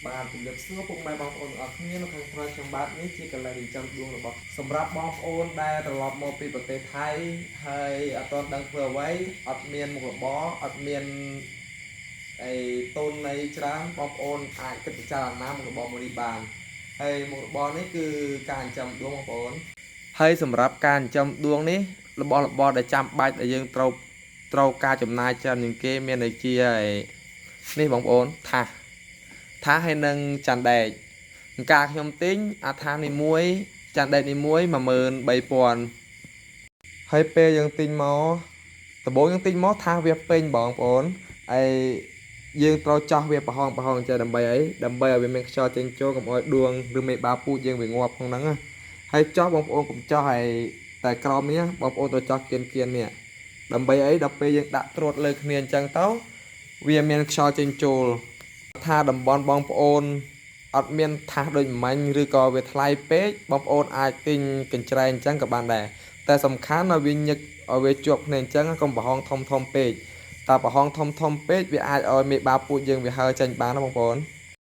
បាទជំរាបសួរពុកម៉ែបងប្អូនអរគ្នានៅខាងក្រៅចំបាត់នេះជាកន្លែងចាំដួងរបស់សម្រាប់បងប្អូនដែលត្រឡប់មកពីប្រទេសថៃហើយអត់ទាន់ដឹងធ្វើអ្វីអត់មានមុខរបរអត់មានអីតូននៃច្រើនបងប្អូនអាចគិតពិចារណាមុខរបរមួយនេះបានហើយមុខរបរនេះគឺការចិញ្ចឹមដួងបងប្អូនហើយសម្រាប់ការចិញ្ចឹមដួងនេះរបស់របរដែលចាំបាច់ដែលយើងត្រូវការចំណាយច្រើនជាងគេមានដូចជានេះបងប្អូនថាឲ្យនឹងចាន់ដែកការខ្ញុំទិញអាថានីមួយចាន់ដែកនីមួយ 13000ហើយពេលយើងទិញមកដំបូងយើងទិញមកថាវាពេញបងប្អូនហើយយើងត្រូវចោះវាប្រហោងចេះដើម្បីអីដើម្បីឲ្យវាមានខ្យល់ចេញចូលកុំឲ្យដួងឬមេបាពូជយើងវាងាប់ផងហ្នឹងហើយចោះបងប្អូនកុំចោះឲ្យតែក្រោមនេះបងប្អូនត្រូវចោះគៀននេះដើម្បីអីដល់ពេលយើងដាក់ត្រួតលើគ្នាអញ្ចឹងទៅវាមានខ្យល់ចេញចូលថាតំបន់បងប្អូនអត់មានថាសដូចមាញ់ឬក៏វាថ្លៃពេកបងប្អូនអាចទិញកញ្ច្រែងអញ្ចឹងក៏បានដែរតែសំខាន់ឲ្យវាញឹកឲ្យវាជាប់គ្នាអញ្ចឹងកុំប្រហោងធំពេកតែប្រហោងធំពេកវាអាចឲ្យមេបាពូជយើងវាហើរចេញបានណាបងប្អូន